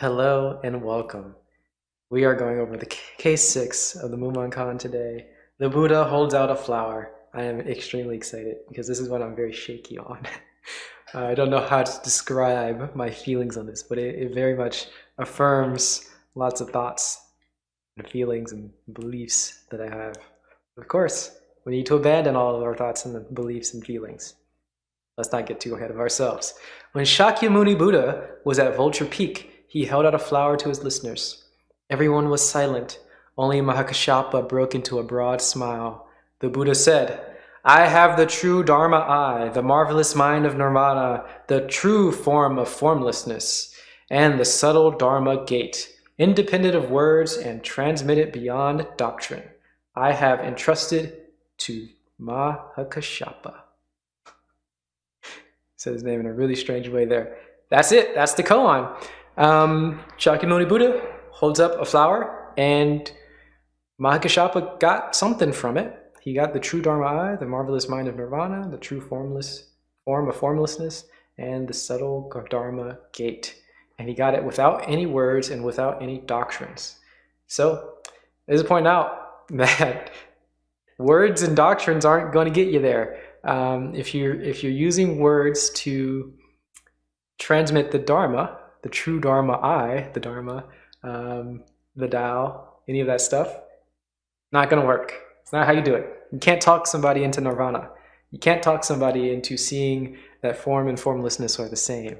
Hello and welcome. We are going over the case 6 of the Mumonkan today. The Buddha holds out a flower. I am extremely excited because this is what I'm very shaky on. I don't know how to describe my feelings on this, but it very much affirms lots of thoughts and feelings and beliefs that I have. Of course, we need to abandon all of our thoughts and beliefs and feelings. Let's not get too ahead of ourselves. When Shakyamuni Buddha was at Vulture Peak, he held out a flower to his listeners. Everyone was silent. Only Mahakashapa broke into a broad smile. The Buddha said, "I have the true Dharma Eye, the marvelous mind of Nirvana, the true form of formlessness, and the subtle Dharma gate, independent of words and transmitted beyond doctrine. I have entrusted to Mahakashapa." Said his name in a really strange way there. That's it. That's the koan. Shakyamuni Buddha holds up a flower, and Mahakashapa got something from it. He got the true Dharma Eye, the marvelous mind of Nirvana, the true form of formlessness, and the subtle Dharma gate. And he got it without any words and without any doctrines. So, there's a point out that words and doctrines aren't going to get you there. If you're using words to transmit the Dharma, the true Dharma Eye, the Dharma, the Tao, any of that stuff, not going to work. It's not how you do it. You can't talk somebody into nirvana. You can't talk somebody into seeing that form and formlessness are the same.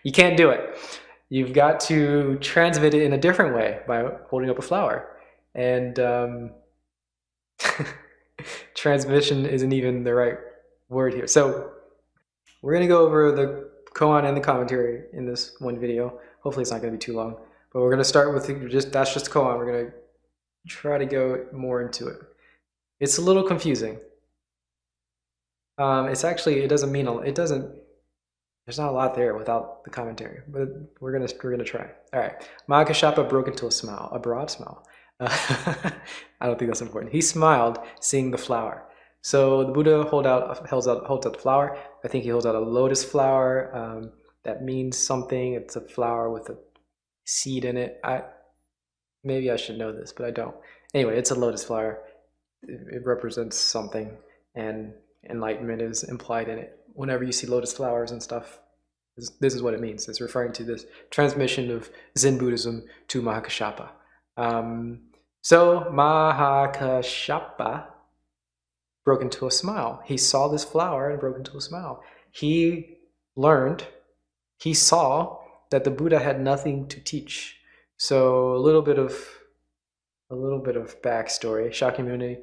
You can't do it. You've got to transmit it in a different way by holding up a flower. And transmission isn't even the right word here. So we're going to go over the koan and the commentary in this one video. Hopefully it's not going to be too long. But we're going to start with that's just koan. We're going to try to go more into it. It's a little confusing. It's actually, it doesn't mean, there's not a lot there without the commentary, but we're gonna try. All right. Mahakashapa broke into a smile, a broad smile. I don't think that's important. He smiled, seeing the flower. So the Buddha holds out the flower. I think he holds out a lotus flower. That means something. It's a flower with a seed in it. Maybe I should know this, but I don't. Anyway, it's a lotus flower. It represents something, and enlightenment is implied in it. Whenever you see lotus flowers and stuff, this is what it means. It's referring to this transmission of Zen Buddhism to Mahakashapa. So Mahakashapa broke into a smile. He saw this flower and broke into a smile. He saw that the Buddha had nothing to teach. So a little bit of backstory. Shakyamuni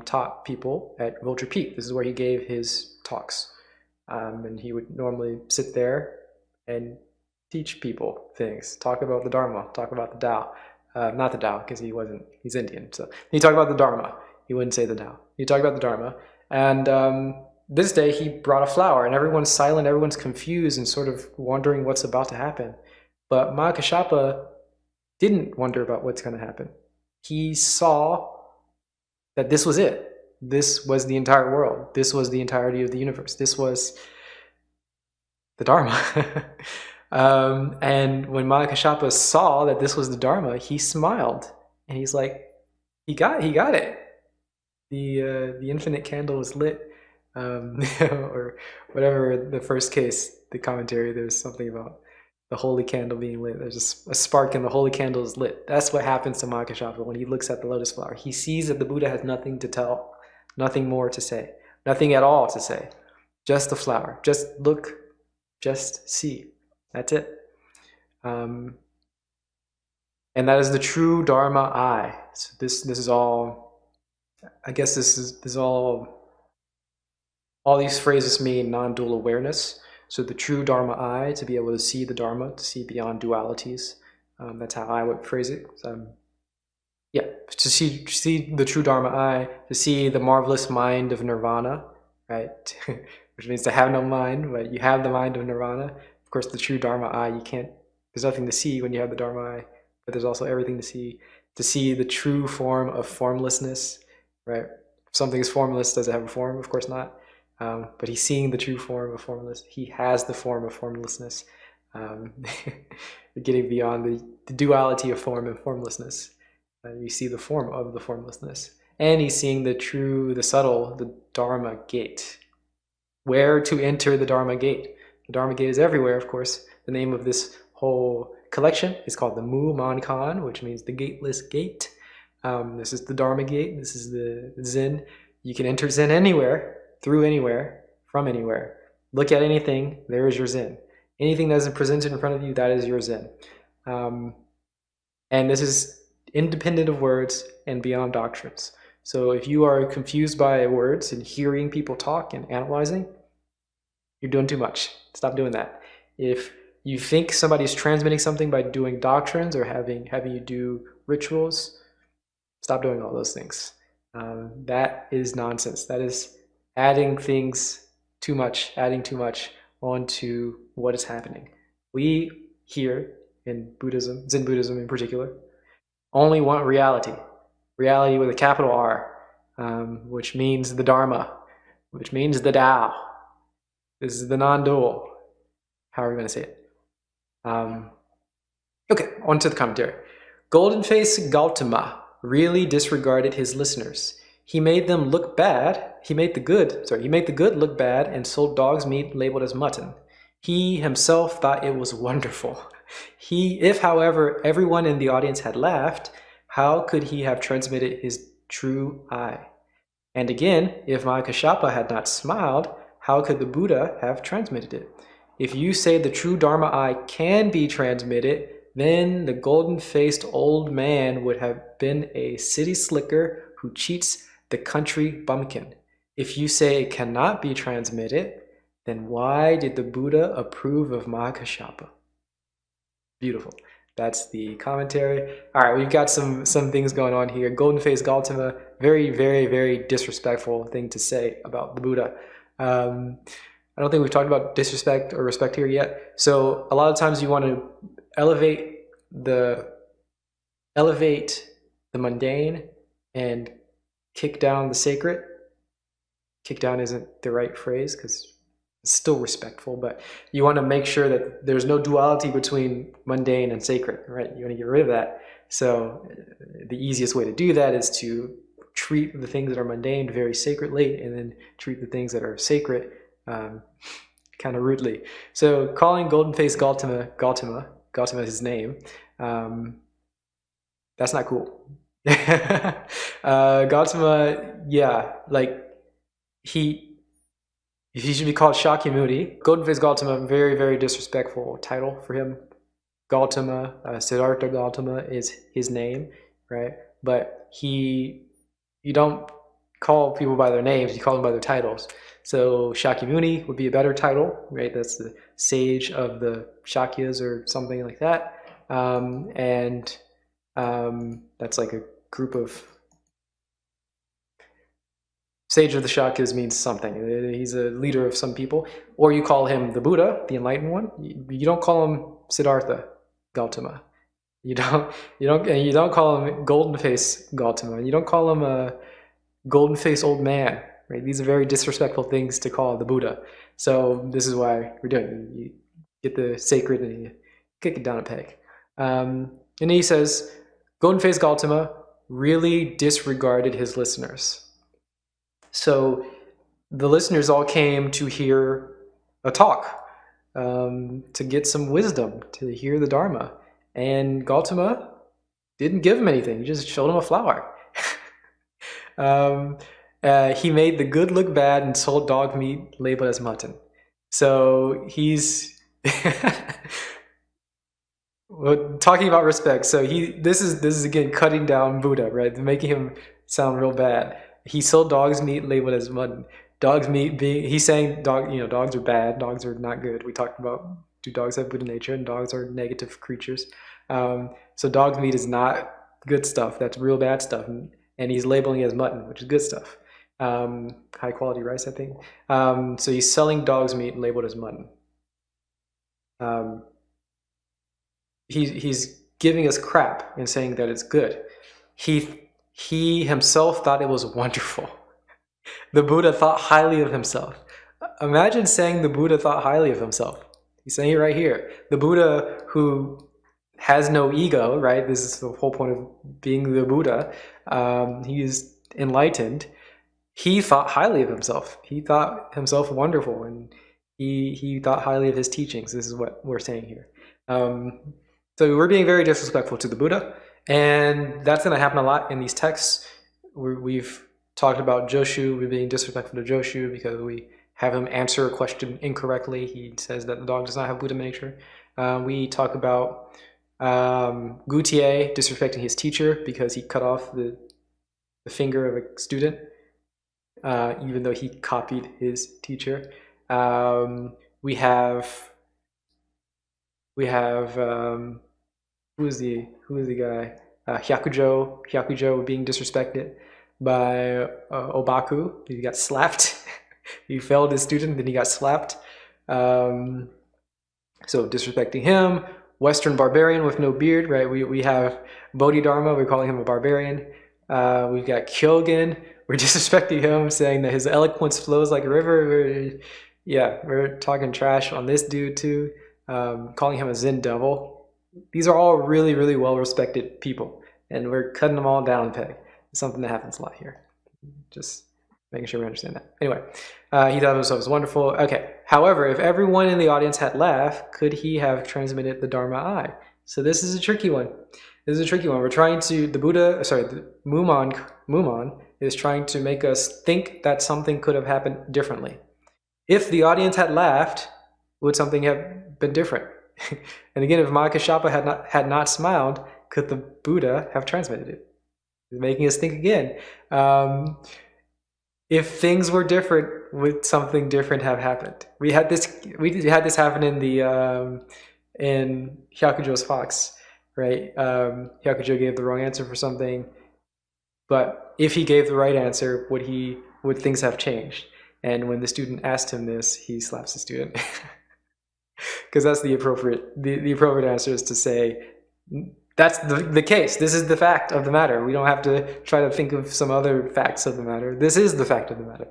taught people at Vulture Peak. This is where he gave his talks. And he would normally sit there and teach people things, talk about the Dharma, talk about the Tao. Not the Tao, because he's Indian. So he talked about the Dharma. He wouldn't say the Tao. He talked about the Dharma. And this day he brought a flower, and everyone's silent, everyone's confused and sort of wondering what's about to happen. But Mahakashapa didn't wonder about what's going to happen. He saw that this was it. This was the entire world. This was the entirety of the universe. This was the Dharma. And when Mahakashapa saw that this was the Dharma, he smiled, and he's like, he got it. The infinite candle was lit, or whatever the first case, the commentary. There's something about the holy candle being lit. There's a spark, and the holy candle is lit. That's what happens to Mahakashapa when he looks at the lotus flower. He sees that the Buddha has nothing to tell, nothing more to say, nothing at all to say. Just the flower. Just look, just see. That's it. And that is the true Dharma Eye. So this is all, I guess this is all these phrases mean non-dual awareness. So the true Dharma Eye, to be able to see the Dharma, to see beyond dualities. That's how I would phrase it. Yeah, to see the true Dharma Eye, to see the marvelous mind of Nirvana, right? Which means to have no mind, but you have the mind of Nirvana. Of course, the true Dharma Eye, there's nothing to see when you have the Dharma Eye, but there's also everything to see. To see the true form of formlessness, right? If something is formless, does it have a form? Of course not. But he's seeing the true form of formlessness. He has the form of formlessness. You're getting beyond the duality of form and formlessness. You see the form of the formlessness. And he's seeing the subtle, the Dharma gate. Where to enter the Dharma gate. The Dharma gate is everywhere, of course. The name of this whole collection is called the Mumonkan, which means the gateless gate. This is the Dharma gate. This is the Zen. You can enter Zen anywhere, through anywhere, from anywhere. Look at anything, there is your Zen. Anything that isn't presented in front of you, that is your Zen. And this is independent of words and beyond doctrines. So if you are confused by words and hearing people talk and analyzing, you're doing too much. Stop doing that. If you think somebody's transmitting something by doing doctrines or having you do rituals, stop doing all those things. That is nonsense. That is adding too much onto what is happening. We here in Buddhism, Zen Buddhism in particular, only want reality. Reality with a capital R, which means the Dharma, which means the Tao. This is the non-dual. How are we going to say it? Okay, on to the commentary. Golden-faced Gautama really disregarded his listeners. He made them look bad. He made the good look bad and sold dog's meat labeled as mutton. He himself thought it was wonderful. If, however, everyone in the audience had laughed, how could he have transmitted his true eye? And again, if Mahakashapa had not smiled, how could the Buddha have transmitted it? If you say the true Dharma eye can be transmitted, then the golden-faced old man would have been a city slicker who cheats the country bumpkin. If you say it cannot be transmitted, then why did the Buddha approve of Mahakashapa? Beautiful. That's the commentary. All right, we've got some things going on here. Golden-faced Gautama, very, very, very disrespectful thing to say about the Buddha. I don't think we've talked about disrespect or respect here yet. So a lot of times you want to elevate the mundane and kick down the sacred. Kick down isn't the right phrase because it's still respectful, but you want to make sure that there's no duality between mundane and sacred, right? You want to get rid of that. So the easiest way to do that is to treat the things that are mundane very sacredly and then treat the things that are sacred kind of rudely. So calling golden-faced Gautama is his name, that's not cool. Gautama, yeah, like he should be called Shakyamuni. Golden-faced Gautama, very, very disrespectful title for him. Gautama, Siddhartha Gautama is his name, right? But you don't call people by their names, you call them by their titles. So Shakyamuni would be a better title, right? That's the sage of the Shakyas or something like that. That's like a group of... Sage of the Shakyas means something. He's a leader of some people. Or you call him the Buddha, the enlightened one. You don't call him Siddhartha Gautama. You don't call him golden-faced Gautama. You don't call him a golden-faced old man. Right? These are very disrespectful things to call the Buddha. So this is why we're doing it. You get the sacred and you kick it down a peg. And he says, golden-faced Gautama really disregarded his listeners. So the listeners all came to hear a talk, to get some wisdom, to hear the Dharma. And Gautama didn't give him anything. He just showed him a flower. He made the good look bad and sold dog meat labeled as mutton. So he's talking about respect. So this is again cutting down Buddha, right? Making him sound real bad. He sold dog's meat labeled as mutton. Dog's meat being, he's saying dogs are bad, dogs are not good. We talked about, do dogs have Buddha nature, and dogs are negative creatures. So dog's meat is not good stuff. That's real bad stuff. And he's labeling it as mutton, which is good stuff. High quality rice, I think. So he's selling dog's meat labeled as mutton. He's giving us crap and saying that it's good. He himself thought it was wonderful. The Buddha thought highly of himself. Imagine saying the Buddha thought highly of himself. He's saying it right here. The Buddha who has no ego, right? This is the whole point of being the Buddha. He is enlightened. He thought highly of himself. He thought himself wonderful, and he thought highly of his teachings. This is what we're saying here. So we're being very disrespectful to the Buddha, and that's going to happen a lot in these texts. We've talked about Joshu. We're being disrespectful to Joshu because we have him answer a question incorrectly. He says that the dog does not have Buddha nature. We talk about Gutier disrespecting his teacher because he cut off the finger of a student, even though he copied his teacher. We have who is the guy? Hyakujo being disrespected by Obaku. He got slapped. He failed his student, then he got slapped. So disrespecting him. Western barbarian with no beard, right? We have Bodhidharma, we're calling him a barbarian. We've got Kyogen, we're disrespecting him, saying that his eloquence flows like a river. We're talking trash on this dude too, calling him a Zen devil. These are all really, really well-respected people, and we're cutting them all down a peg. It's something that happens a lot here. Just making sure we understand that. Anyway, he thought himself was wonderful. Okay. However, if everyone in the audience had laughed, could he have transmitted the Dharma Eye? So this is a tricky one. We're trying to, the Mumon is trying to make us think that something could have happened differently. If the audience had laughed, would something have been different? And again, if Mahakashapa had not smiled, could the Buddha have transmitted it? He's making us think again. If things were different, would something different have happened? We had this happen in the in Hyakujo's fox, right? Hyakujo gave the wrong answer for something, but if he gave the right answer, would things have changed? And when the student asked him this, he slaps the student. Because that's the appropriate answer is to say, that's the case. This is the fact of the matter. We don't have to try to think of some other facts of the matter. This is the fact of the matter.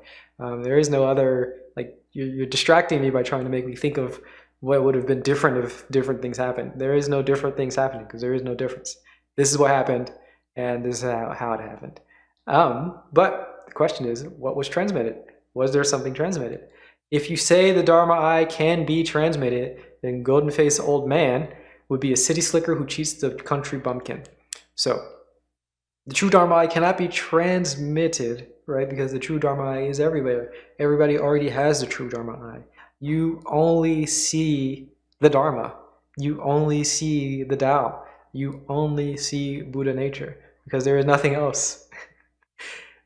There is no other, like, you're distracting me by trying to make me think of what would have been different if different things happened. There is no different things happening because there is no difference. This is what happened, and this is how it happened. But the question is, what was transmitted? Was there something transmitted? If you say the Dharma Eye can be transmitted, then golden-faced old man would be a city slicker who cheats the country bumpkin. So the true Dharma Eye cannot be transmitted, right? Because the true Dharma Eye is everywhere. Everybody already has the true Dharma Eye. You only see the Dharma. You only see the Tao. You only see Buddha nature because there is nothing else.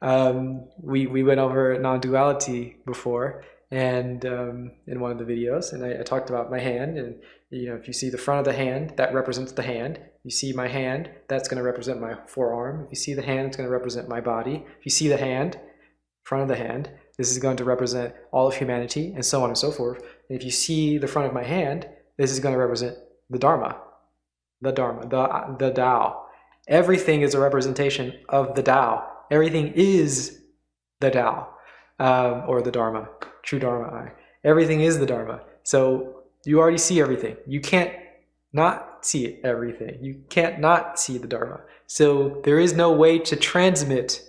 We went over non-duality before, and in one of the videos, and I talked about my hand, and if you see the front of the hand, that represents the hand. You see my hand, that's going to represent my forearm. If you see the hand, it's going to represent my body. If you see the hand, front of the hand, this is going to represent all of humanity, and so on and so forth. And if you see the front of my hand, this is going to represent the Dharma, the Tao. Everything is a representation of the Tao. Everything is the Tao, or the Dharma, true Dharma Eye. Everything is the Dharma. So you already see everything. You can't not see everything. You can't not see the Dharma. So there is no way to transmit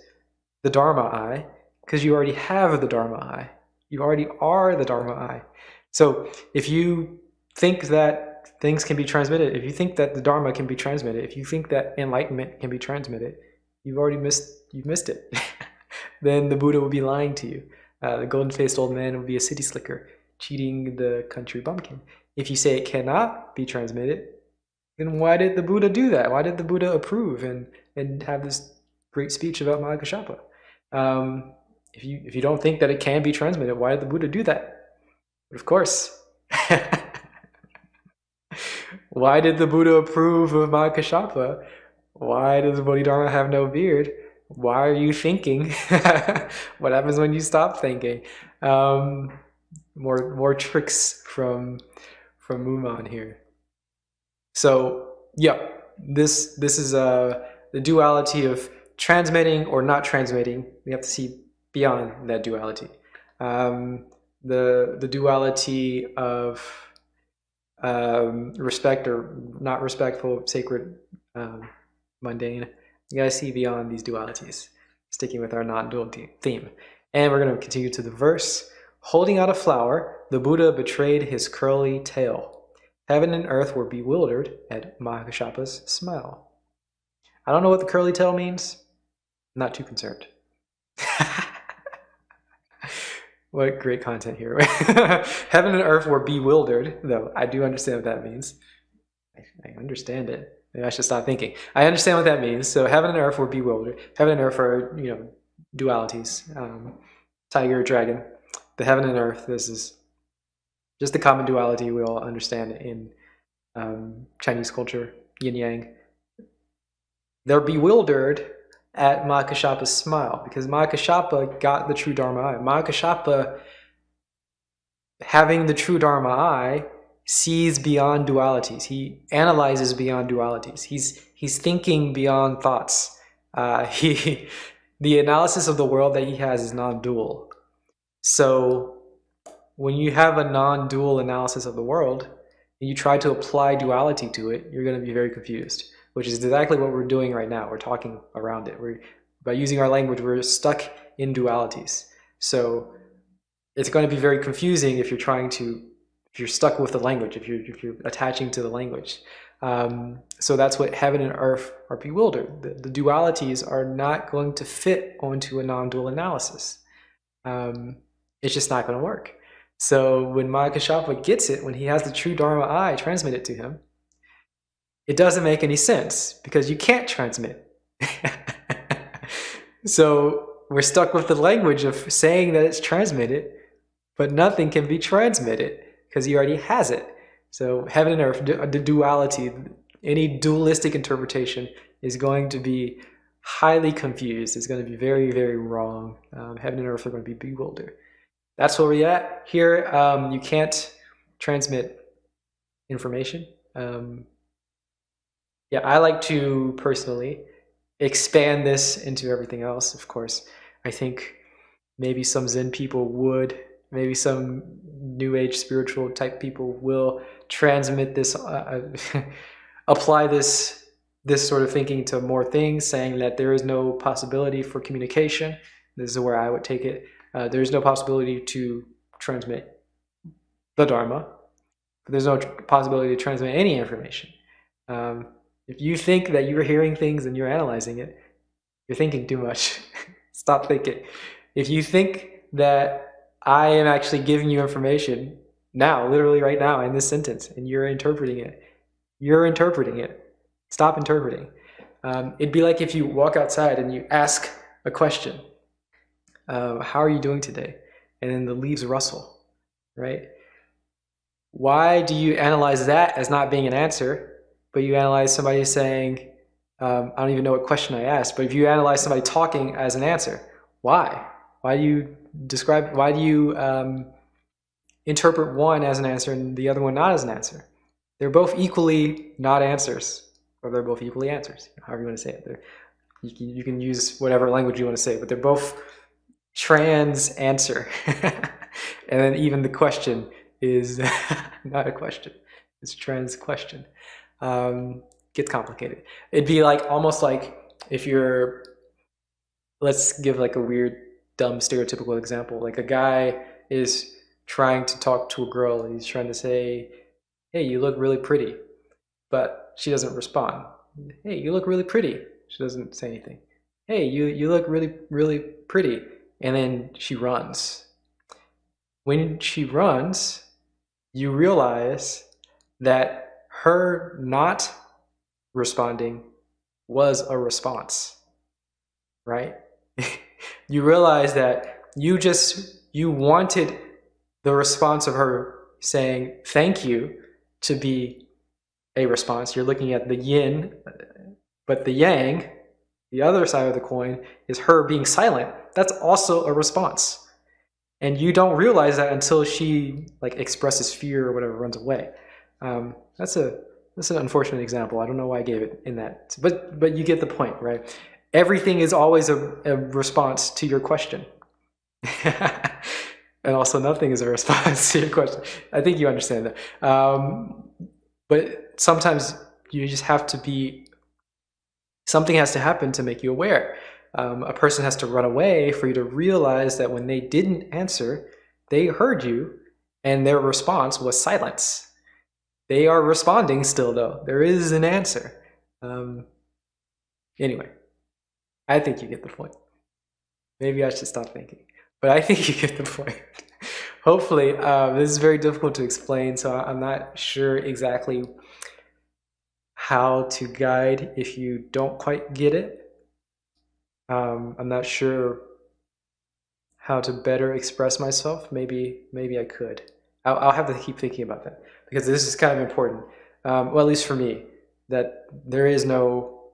the Dharma Eye because you already have the Dharma Eye. You already are the Dharma Eye. So if you think that things can be transmitted, if you think that the Dharma can be transmitted, if you think that enlightenment can be transmitted, you've missed it. Then the Buddha would be lying to you. The golden-faced old man would be a city slicker, cheating the country bumpkin. If you say it cannot be transmitted, then why did the Buddha do that? Why did the Buddha approve and have this great speech about Mahakashapa? If you don't think that it can be transmitted, why did the Buddha do that? But of course. Why did the Buddha approve of Mahakashapa? Why does the Bodhidharma have no beard? Why are you thinking? What happens when you stop thinking? More tricks from Mumon here. So yeah, this is the duality of transmitting or not transmitting. We have to see beyond that duality. The duality of respect or not respectful, sacred, mundane. You gotta see beyond these dualities, sticking with our non-dual theme. And we're going to continue to the verse. Holding out a flower, the Buddha betrayed his curly tail. Heaven and earth were bewildered at Mahakashsapa's smile. I don't know what the curly tail means. I'm not too concerned. What great content here. Heaven and earth were bewildered, though I do understand what that means. I understand it. Maybe I should stop thinking. I understand what that means. So heaven and earth were bewildered. Heaven and earth are, dualities. Tiger, dragon. The heaven and earth, this is just the common duality we all understand in Chinese culture, yin yang. They're bewildered at Mahakashsapa's smile because Mahakasshapa got the true Dharma eye. Mahakashshapa, having the true Dharma eye, sees beyond dualities. He analyzes beyond dualities. He's thinking beyond thoughts. The analysis of the world that he has is non-dual. So when you have a non-dual analysis of the world and you try to apply duality to it, you're going to be very confused, which is exactly what we're doing right now. We're talking around it. By using our language, we're stuck in dualities. So it's going to be very confusing if you're stuck with the language, if you're attaching to the language. So that's what heaven and earth are bewildered. The dualities are not going to fit onto a non-dual analysis. It's just not going to work. So when Mahakashshapa gets it, when he has the true Dharma eye transmitted to him, it doesn't make any sense because you can't transmit. So we're stuck with the language of saying that it's transmitted, but nothing can be transmitted because he already has it. So heaven and earth, the duality, any dualistic interpretation is going to be highly confused. It's going to be very, very wrong. Heaven and earth are going to be bewildered. That's where we're at. Here, you can't transmit information. Yeah, I like to personally expand this into everything else, of course. I think maybe some Zen people would, maybe some New Age spiritual type people will transmit this, apply this sort of thinking to more things, saying that there is no possibility for communication. This is where I would take it. There's no possibility to transmit the Dharma. There's no possibility to transmit any information. If you think that you're hearing things and you're analyzing it, you're thinking too much. Stop thinking. If you think that I am actually giving you information now, literally right now in this sentence, and you're interpreting it, Stop interpreting. It'd be like if you walk outside and you ask a question, how are you doing today? And then the leaves rustle, right? Why do you analyze that as not being an answer, but you analyze somebody saying, I don't even know what question I asked, but if you analyze somebody talking as an answer, why? Why do you interpret one as an answer and the other one not as an answer? They're both equally not answers, or they're both equally answers, however you want to say it. You can use whatever language you want to say, but they're both trans answer. And then even the question is not a question, it's trans question. Gets complicated. It'd be like almost like if you're, let's give like a weird, dumb, stereotypical example. Like a guy is trying to talk to a girl and he's trying to say, hey, you look really pretty, but she doesn't respond. Hey, you look really pretty. She doesn't say anything. Hey, you look really, really pretty. And then she runs. When she runs, you realize that her not responding was a response, right? You realize that you wanted the response of her saying thank you to be a response. You're looking at the yin, but the yang, the other side of the coin, is her being silent. That's also a response. And you don't realize that until she like expresses fear or whatever, runs away. That's an unfortunate example. I don't know why I gave it in that, but you get the point, right? Everything is always a response to your question. And also nothing is a response to your question. I think you understand that. But sometimes you just have to be, something has to happen to make you aware. A person has to run away for you to realize that when they didn't answer, they heard you, and their response was silence. They are responding still, though. There is an answer. Anyway, I think you get the point. Maybe I should stop thinking. But I think you get the point. Hopefully, this is very difficult to explain, so I'm not sure exactly how to guide if you don't quite get it. I'm not sure how to better express myself. Maybe I could. I'll have to keep thinking about that, because this is kind of important. Well, at least for me, that there is no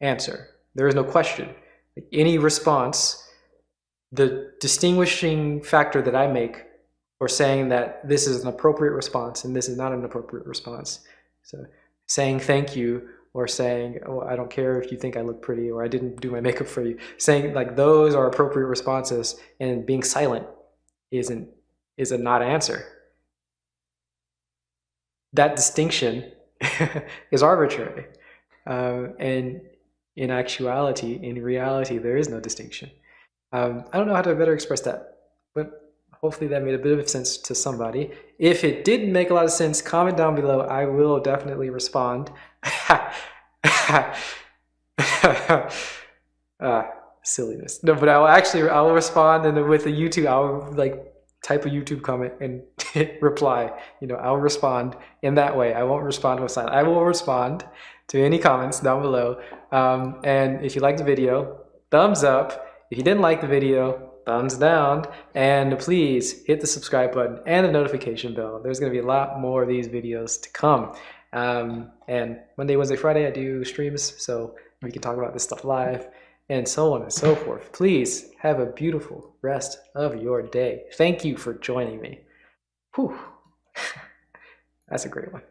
answer. There is no question. Like, any response, the distinguishing factor that I make for saying that this is an appropriate response and this is not an appropriate response. So saying thank you, or saying, oh, I don't care if you think I look pretty, or I didn't do my makeup for you, saying like those are appropriate responses, and being silent is a not answer. That distinction is arbitrary. And in actuality, in reality, there is no distinction. I don't know how to better express that, but hopefully that made a bit of sense to somebody. If it didn't make a lot of sense, comment down below. I will definitely respond. Silliness. No, but I'll respond, and with a YouTube, I'll like type a YouTube comment and hit reply. I'll respond in that way. I won't respond with silence. I will respond to any comments down below. And if you liked the video, thumbs up. If you didn't like the video, thumbs down. And please hit the subscribe button and the notification bell. There's going to be a lot more of these videos to come. And Monday, Wednesday, Friday, I do streams, so we can talk about this stuff live, and so on and so forth. Please have a beautiful rest of your day. Thank you for joining me. Whew. That's a great one.